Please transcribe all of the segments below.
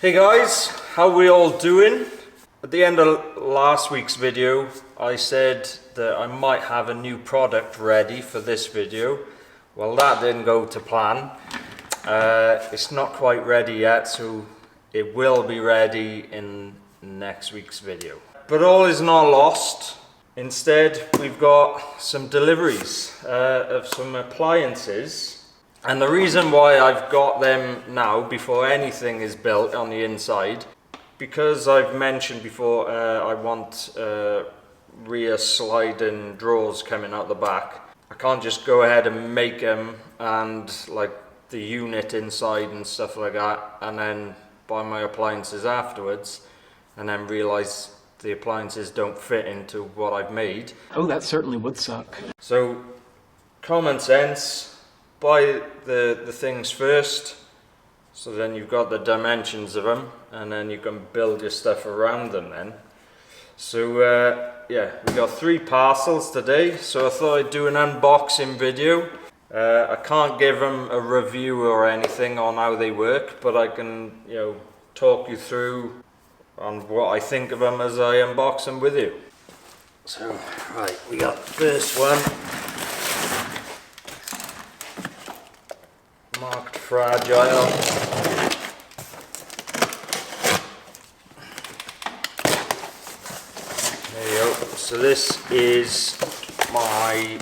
Hey guys, how we all doing? At the end of last week's video, I said that I might have a new product ready for this video. Well, that didn't go to plan. It's not quite ready yet, so it will be ready in next week's video. But all is not lost. Instead, we've got some deliveries of some appliances. And the reason why I've got them now, before anything is built on the inside, because I've mentioned before I want rear sliding drawers coming out the back. I can't just go ahead and make them and like the unit inside and stuff like that, and then buy my appliances afterwards, and then realise the appliances don't fit into what I've made. Oh, that certainly would suck. So, common sense. Buy the things first, so then you've got the dimensions of them, and then you can build your stuff around them then. So yeah, we got 3 parcels today, so I thought I'd do an unboxing video. I can't give them a review or anything on how they work, but I can, talk you through on what I think of them as I unbox them with you. So, right, we got the first one. Marked fragile. There you go. So this is my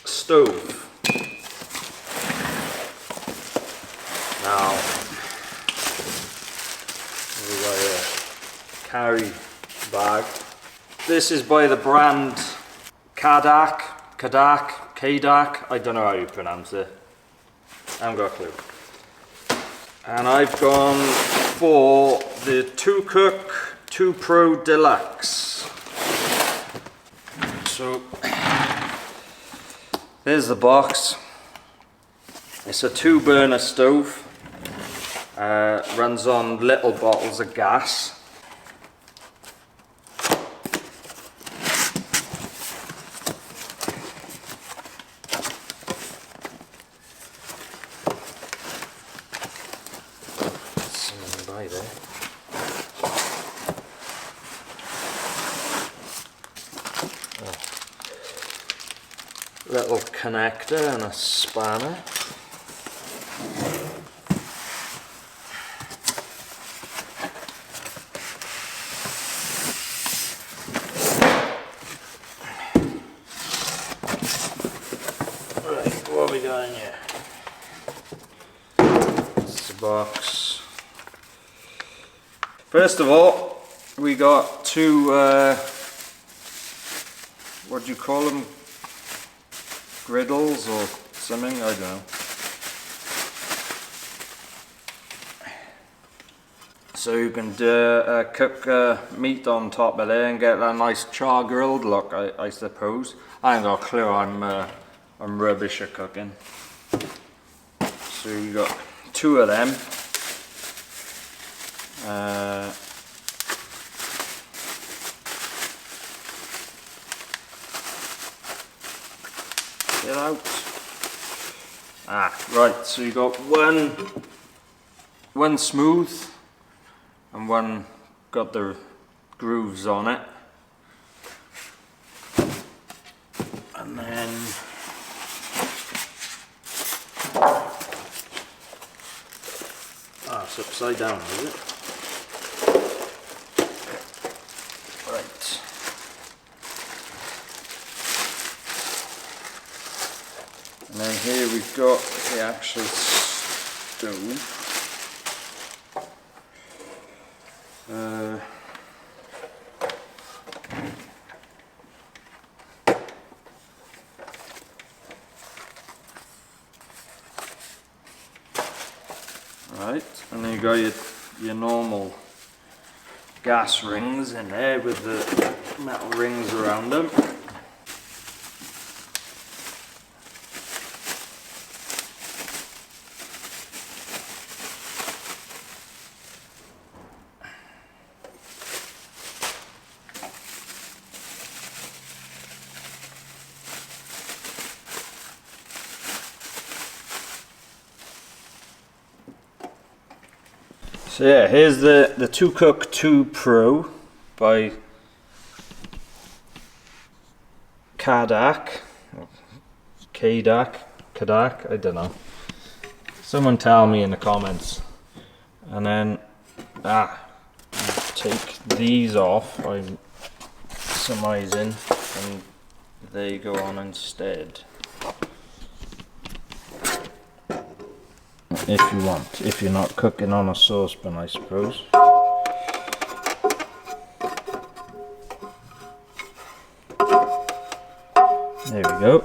stove. Now we got a carry bag. This is by the brand Cadac, I don't know how you pronounce it. I haven't got a clue. And I've gone for the 2Cook 2 Pro Deluxe. So there's the box. It's a 2-burner stove. Runs on little bottles of gas. There. Oh. Little connector and a spanner. Right, what have we got in here? This is the box. First of all, we got 2, what do you call them? Griddles or something? I don't know. So you can cook meat on top of there and get that nice char grilled look, I suppose. I ain't got a clue, I'm rubbish at cooking. So you got 2 of them. Get out. Right, so you got one smooth and one got the grooves on it. And then it's upside down, is it? Right. And then here we've got the actual stove. Right, and then you got your normal gas rings in there with the metal rings around them. So yeah, here's the 2 Cook 2 Pro by Cadac, Cadac, I don't know. Someone tell me in the comments. And then, take these off, I'm surmising, and they go on instead. If you want, if you're not cooking on a saucepan, I suppose. There we go.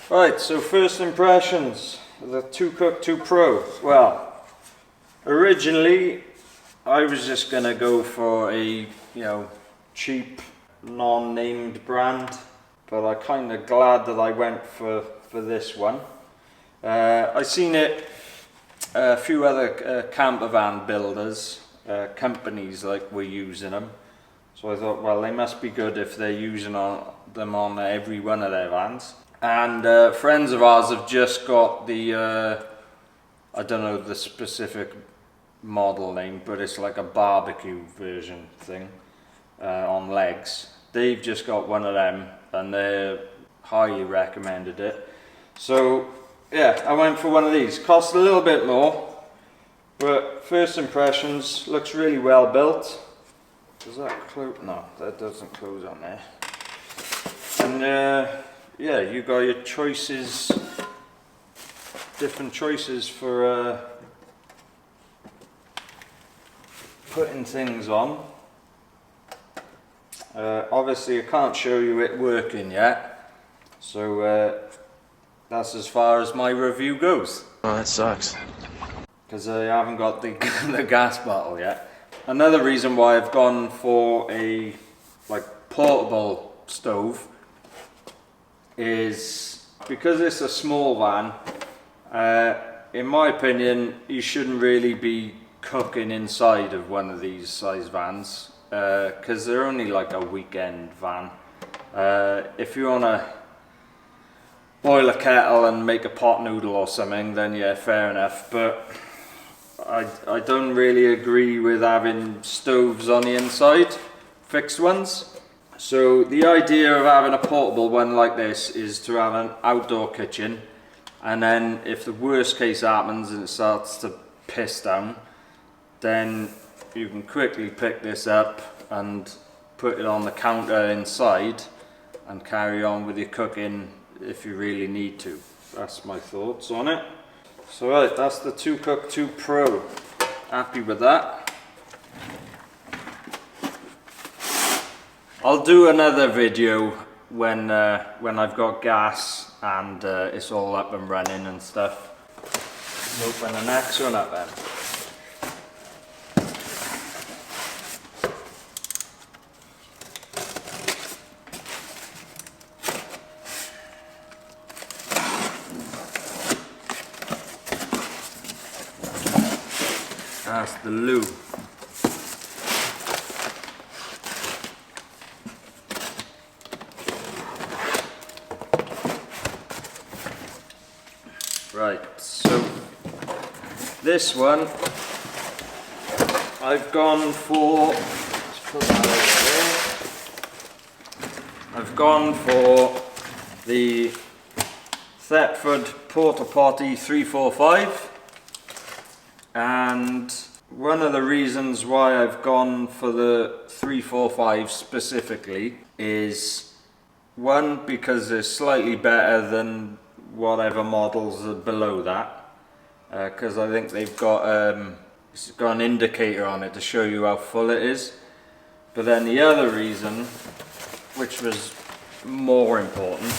Right, so first impressions of the 2 Cook 2 Pro. Well, originally I was just gonna go for a, cheap, non-named brand, but I'm kind of glad that I went for this one. I seen it a few other campervan builders, companies were using them, so I thought, well, they must be good if they're using them on every one of their vans. And friends of ours have just got the I don't know the specific model name, but it's like a barbecue version thing on legs. They've just got one of them and they highly recommended it. So yeah, I went for one of these. Cost a little bit more, but first impressions, looks really well built. Does that close? No, that doesn't close on there. And yeah, you got your choices, different choices for putting things on. Obviously I can't show you it working yet, so that's as far as my review goes. Oh, that sucks. Because I haven't got the gas bottle yet. Another reason why I've gone for a portable stove is because it's a small van. In my opinion, you shouldn't really be cooking inside of one of these size vans, because they're only like a weekend van. If you want to boil a kettle and make a pot noodle or something, then yeah, fair enough, but I don't really agree with having stoves on the inside, fixed ones. So the idea of having a portable one like this is to have an outdoor kitchen, and then if the worst case happens and it starts to piss down, then you can quickly pick this up and put it on the counter inside and carry on with your cooking if you really need to. That's my thoughts on it. So right, that's the 2 Cook 2 Pro. Happy with that. I'll do another video when I've got gas and it's all up and running and stuff. Open the next one up then. That's the loo. Right, so this one I've gone for, let's put that over there. I've gone for the Thetford Portapotti 345. And one of the reasons why I've gone for the 345 specifically is, one, because it's slightly better than whatever models are below that, because I think they've got it's got an indicator on it to show you how full it is. But then the other reason, which was more important,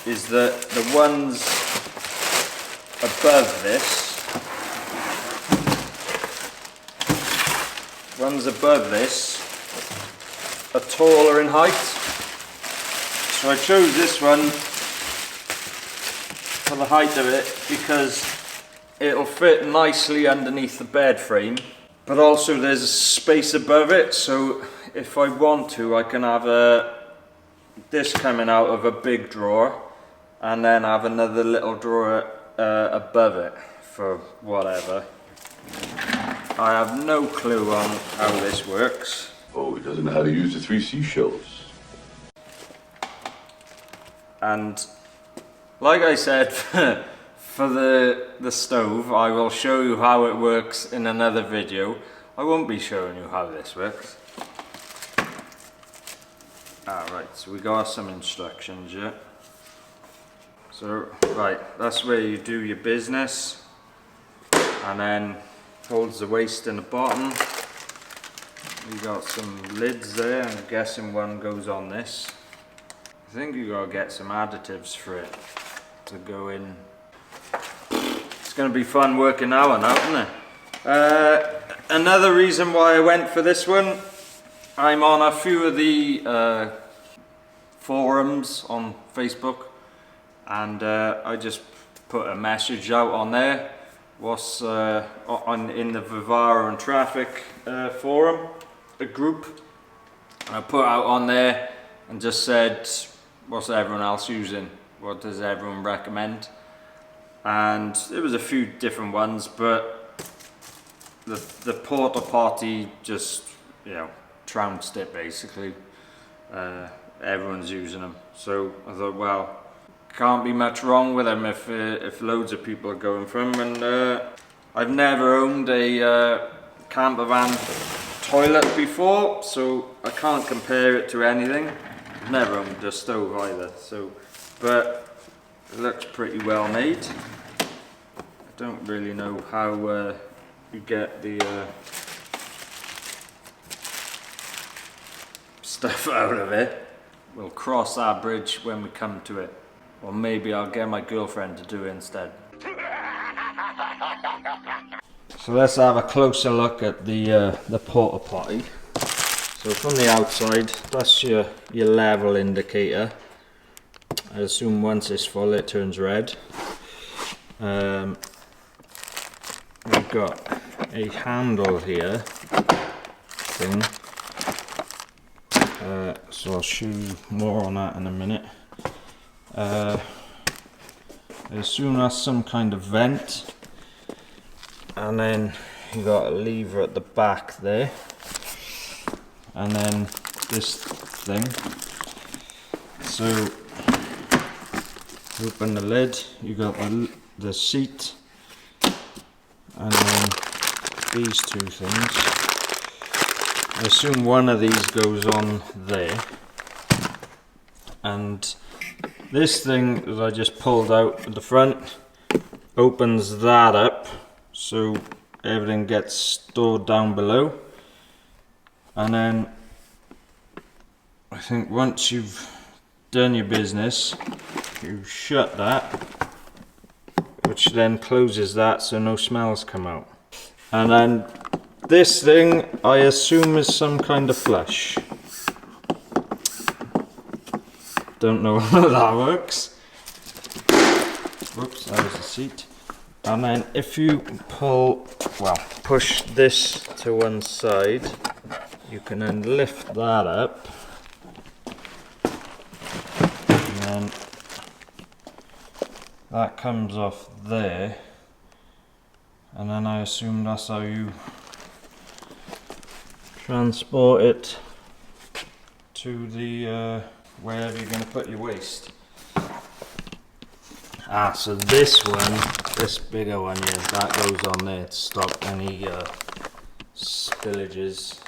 is that the ones above this, are taller in height. So I chose this one for the height of it because it'll fit nicely underneath the bed frame, but also there's a space above it, so if I want to, I can have this coming out of a big drawer and then have another little drawer above it for whatever. I have no clue on how this works. Oh, he doesn't know how to use the 3 seashells. And like I said, for the stove, I will show you how it works in another video. I won't be showing you how this works. Alright, so we got some instructions here. So, right, that's where you do your business. And then holds the waste in the bottom. You got some lids there, I'm guessing one goes on this. I think you gotta get some additives for it to go in. It's gonna be fun working that one out, isn't it? Another reason why I went for this one, I'm on a few of the forums on Facebook, and I just put a message out on there. Was in the Vivara and Trafic forum, a group, and I put out on there and just said, what's everyone else using? What does everyone recommend? And there was a few different ones, but the Portapotti just, you know, trounced it basically. Everyone's using them, so I thought, well, can't be much wrong with them if loads of people are going for them. And I've never owned a Campervan toilet before, so I can't compare it to anything. I've never owned a stove either, so, but it looks pretty well made. I don't really know how you get the stuff out of it. We'll cross our bridge when we come to it. Or maybe I'll get my girlfriend to do it instead. So let's have a closer look at the Portapotti. So from the outside, that's your level indicator. I assume once it's full it turns red. We've got a handle here thing. So I'll show you more on that in a minute. I assume that's some kind of vent, and then you got a lever at the back there, and then this thing. So open the lid, you got the seat, and then these two things. I assume one of these goes on there, and this thing that I just pulled out at the front opens that up, so everything gets stored down below. And then I think once you've done your business, you shut that, which then closes that so no smells come out. And then this thing I assume is some kind of flush. Don't know how that works. Whoops, that was the seat. And then if you push this to one side, you can then lift that up. And then that comes off there. And then I assume that's how you transport it to the wherever you're going to put your waste. So this one, this bigger one here, that goes on there to stop any spillages.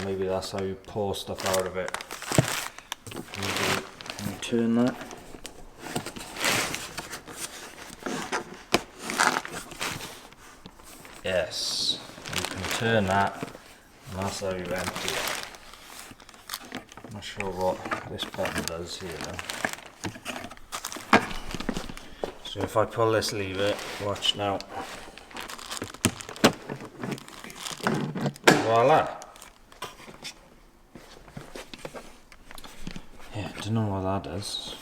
Maybe that's how you pour stuff out of it. Maybe, can you turn that? Yes, you can turn that, and that's how you empty it. I'm not sure what this button does here though. So if I pull this lever, watch now. Voila! Yeah, I don't know what that does.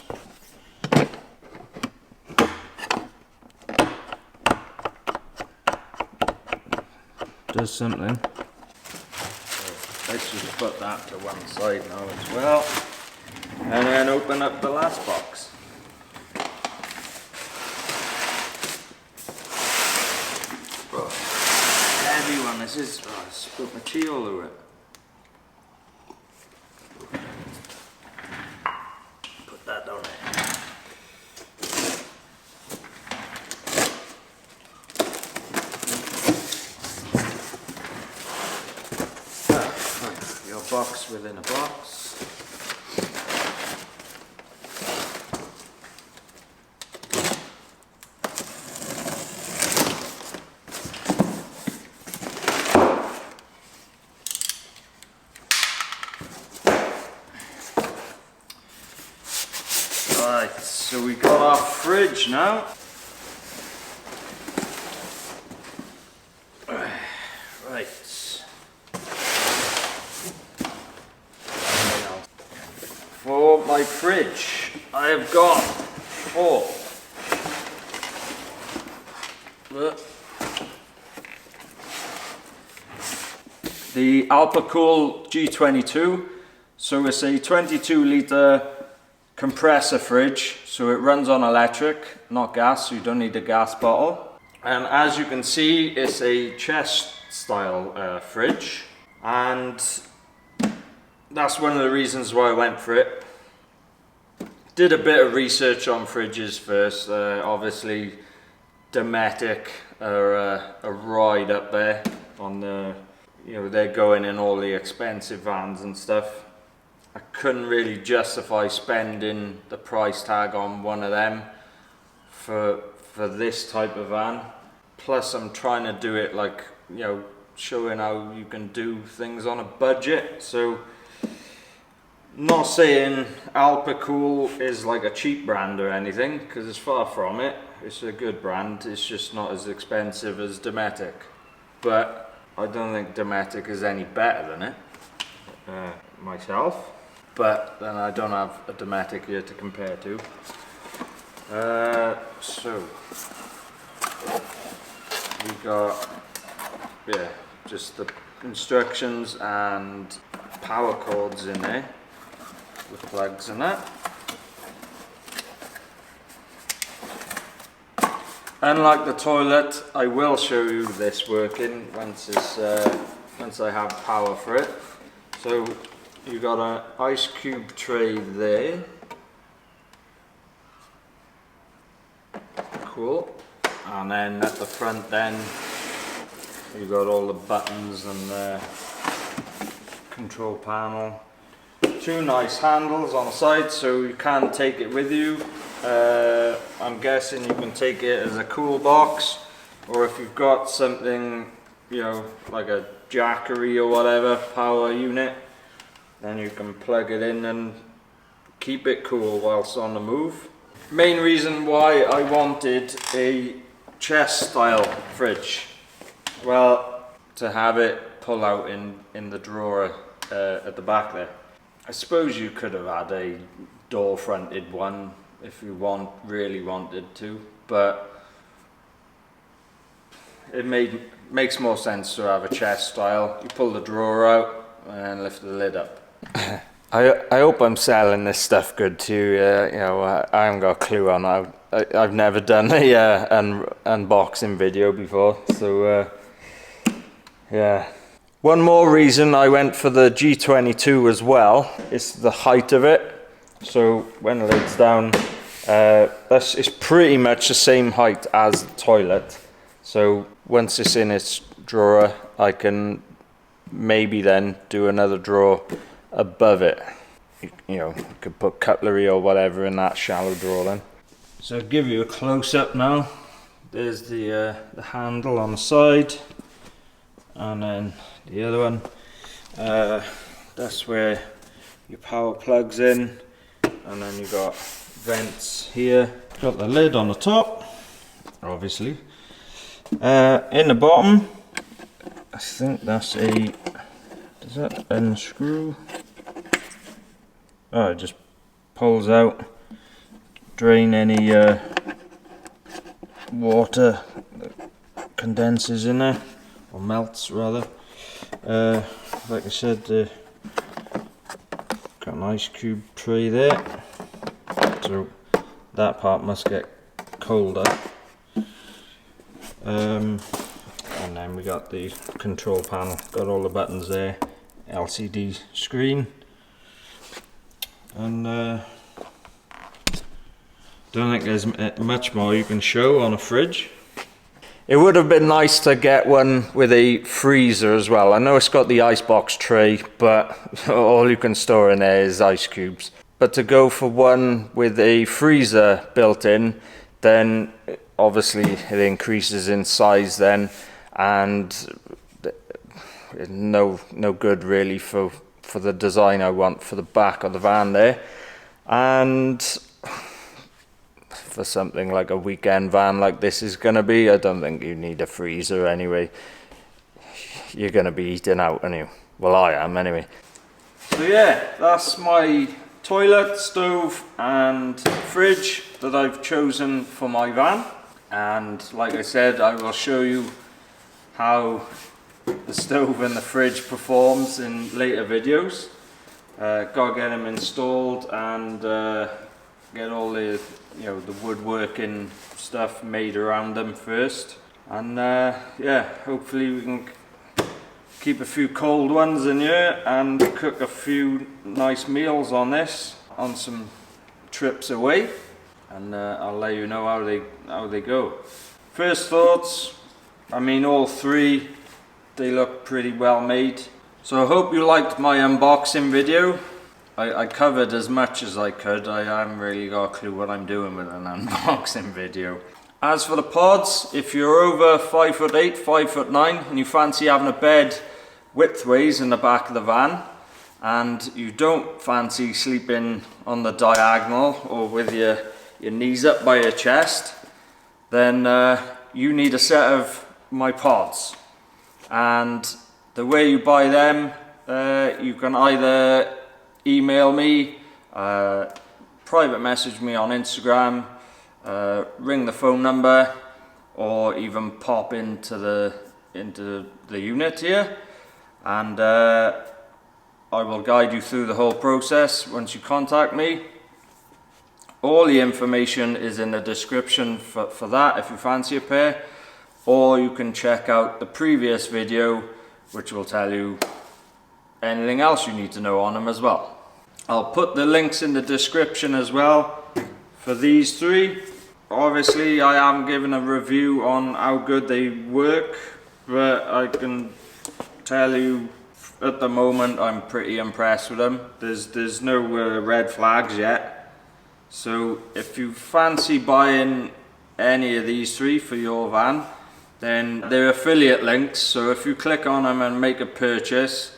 Does something. So let's just put that to one side now as well, and then open up the last box. is this? Oh, I spilled my tea all over it. Put that down there. Right, your box within a box. Right, so we got our fridge now. Right. For my fridge, I have got the Alpicool G22. So it's a 22-litre compressor fridge, so it runs on electric, not gas, so you don't need a gas bottle. And as you can see, it's a chest style fridge, and that's one of the reasons why I went for it. Did a bit of research on fridges first. Obviously Dometic are a ride up there on the, they're going in all the expensive vans and stuff. I couldn't really justify spending the price tag on one of them for this type of van. Plus I'm trying to do it like, showing how you can do things on a budget. So, not saying Alpicool is like a cheap brand or anything, because it's far from it. It's a good brand, it's just not as expensive as Dometic. But I don't think Dometic is any better than it, myself. But then I don't have a Dometic here to compare to. So we got, just the instructions and power cords in there with plugs and that. Unlike the toilet, I will show you this working once I have power for it. So you got an ice cube tray there. Cool. And then at the front then you got all the buttons and the control panel. Two nice handles on the side so you can take it with you. I'm guessing you can take it as a cool box, or if you've got something, like a jackery or whatever, power unit, then you can plug it in and keep it cool whilst on the move. Main reason why I wanted a chest style fridge, well, to have it pull out in the drawer at the back there. I suppose you could have had a door fronted one if you really wanted to, but it makes more sense to have a chest style. You pull the drawer out and lift the lid up. I hope I'm selling this stuff good to you. I haven't got a clue on that. I've never done a unboxing video before, so yeah. One more reason I went for the G22 as well is the height of it. So when the lid's down, it's pretty much the same height as the toilet. So once it's in its drawer, I can maybe then do another drawer above it. You could put cutlery or whatever in that shallow drawer then. So I'll give you a close-up now. There's the handle on the side, and then the other one. That's where your power plugs in, and then you've got vents here. Got the lid on the top, obviously. In the bottom, I think that's does that unscrew? Oh, it just pulls out, drain any water that condenses in there, or melts rather. Like I said, got an ice cube tray there, so that part must get colder. And then then we got the control panel, got all the buttons there, LCD screen, and don't think there's much more you can show on a fridge. It would have been nice to get one with a freezer as well. I know it's got the icebox tray, but all you can store in there is ice cubes. But to go for one with a freezer built in, then obviously it increases in size then, and no good really for the design I want for the back of the van there. And for something like a weekend van like this is going to be, I don't think you need a freezer anyway. You're going to be eating out, aren't you? Well, I am anyway. So yeah, that's my toilet, stove and fridge that I've chosen for my van. And like I said, I will show you how the stove and the fridge performs in later videos. Gotta get them installed and get all the the woodworking stuff made around them first, and yeah, hopefully we can keep a few cold ones in here and cook a few nice meals on this on some trips away, and I'll let you know how they go. First thoughts, I mean, all three, they look pretty well made. So I hope you liked my unboxing video. I covered as much as I could. I haven't really got a clue what I'm doing with an unboxing video. As for the pods, if you're over 5'8", 5'9", and you fancy having a bed widthways in the back of the van, and you don't fancy sleeping on the diagonal or with your knees up by your chest, then you need a set of my pods. And the way you buy them, you can either email me, private message me on Instagram, ring the phone number, or even pop into the unit here, and I will guide you through the whole process once you contact me. All the information is in the description for that if you fancy a pair, or you can check out the previous video which will tell you anything else you need to know on them as well. I'll put the links in the description as well for these three. Obviously I haven't given a review on how good they work, but I can tell you at the moment I'm pretty impressed with them. There's no red flags yet. So if you fancy buying any of these three for your van, then they're affiliate links, so if you click on them and make a purchase,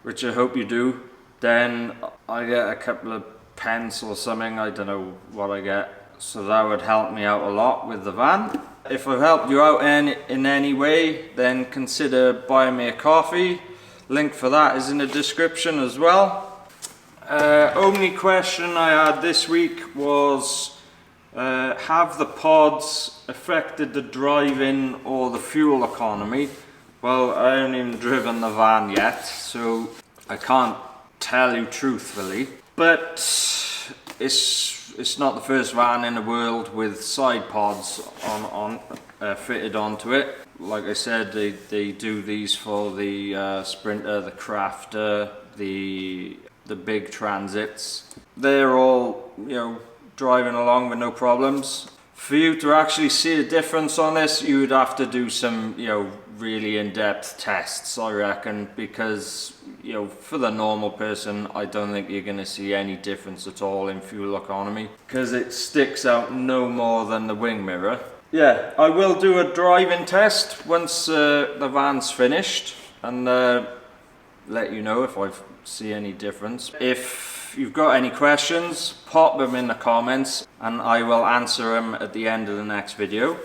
which I hope you do, then I get a couple of pence or something, I don't know what I get, so that would help me out a lot with the van. If I've helped you out in any way, then consider buying me a coffee. Link for that is in the description as well. Only question I had this week was, have the pods affected the driving or the fuel economy? Well, I haven't even driven the van yet, so I can't tell you truthfully, but it's not the first van in the world with side pods fitted onto it. Like I said, they do these for the Sprinter, the Crafter, the big Transits. They're all driving along with no problems. For you to actually see a difference on this, you would have to do some really in-depth tests, I reckon, because for the normal person I don't think you're going to see any difference at all in fuel economy, because it sticks out no more than the wing mirror. Yeah, I will do a driving test once the van's finished, and let you know if I see any difference. If you've got any questions, pop them in the comments and I will answer them at the end of the next video.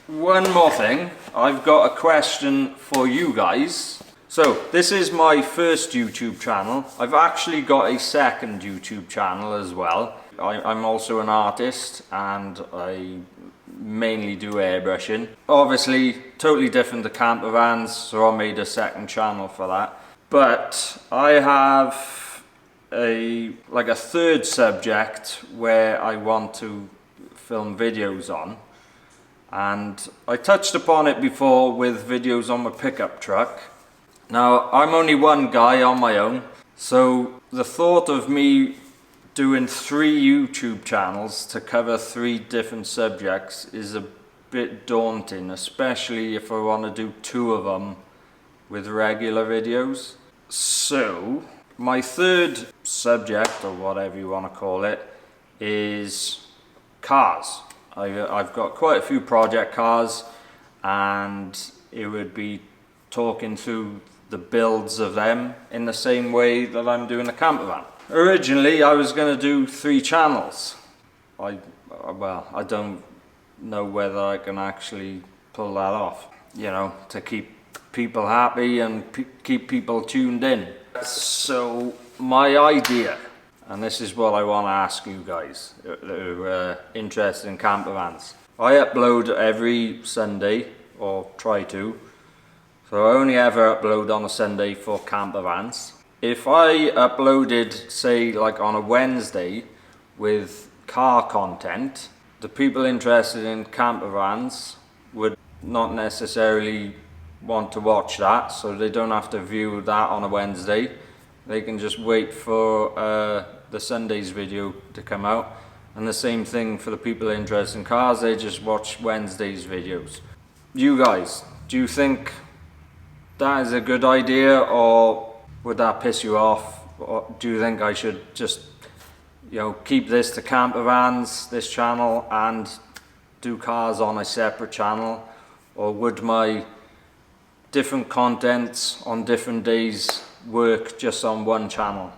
One more thing, I've got a question for you guys. So this is my first YouTube channel. I've actually got a second YouTube channel as well. I'm also an artist and I mainly do airbrushing. Obviously totally different to campervans, so I made a second channel for that. But I have a third subject where I want to film videos on, and I touched upon it before with videos on my pickup truck. Now, I'm only one guy on my own, so the thought of me doing 3 YouTube channels to cover 3 different subjects is a bit daunting, especially if I want to do 2 of them with regular videos. So my third subject, or whatever you want to call it, is cars. I've got quite a few project cars, and it would be talking through the builds of them in the same way that I'm doing a campervan. Originally I was going to do 3 channels. Well, I don't know whether I can actually pull that off, you know, to keep people happy and keep people tuned in. So my idea, and this is what I want to ask you guys who are interested in campervans. I upload every Sunday, or try to, so I only ever upload on a Sunday for campervans. If I uploaded, say, like on a Wednesday with car content, the people interested in campervans would not necessarily want to watch that, so they don't have to view that on a Wednesday. They can just wait for the Sunday's video to come out, and the same thing for the people interested in cars, they just watch Wednesday's videos. You guys, do you think that is a good idea, or would that piss you off? Or do you think I should just, you know, keep this to campervans, this channel, and do cars on a separate channel? Or would my different contents on different days work just on one channel?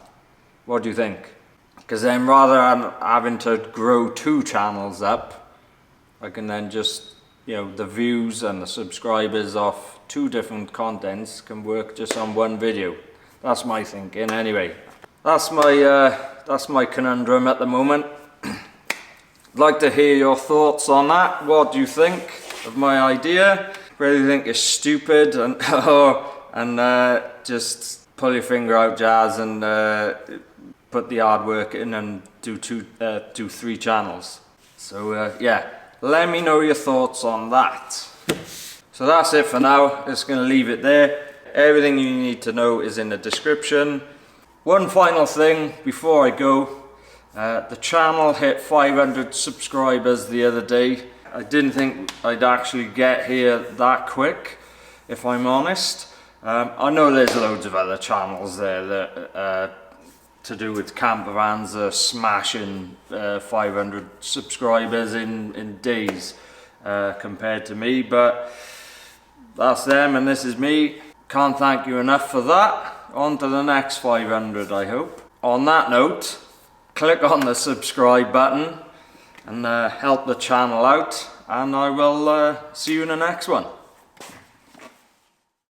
What do you think? Because then rather than having to grow 2 channels up, I can then just, you know, the views and the subscribers of 2 different contents can work just on one video. That's my thinking anyway. That's my conundrum at the moment. I'd like to hear your thoughts on that. What do you think of my idea? Whether you think it's stupid and just pull your finger out, Jazz, and put the hard work in and do 3 channels. So yeah, let me know your thoughts on that. So that's it for now. Just going to leave it there. Everything you need to know is in the description. One final thing before I go. The channel hit 500 subscribers the other day. I didn't think I'd actually get here that quick, if I'm honest. I know there's loads of other channels there that to do with campervans are smashing 500 subscribers in days compared to me, but that's them and this is me. Can't thank you enough for that. On to the next 500, I hope. On that note, click on the subscribe button and help the channel out, and I will see you in the next one.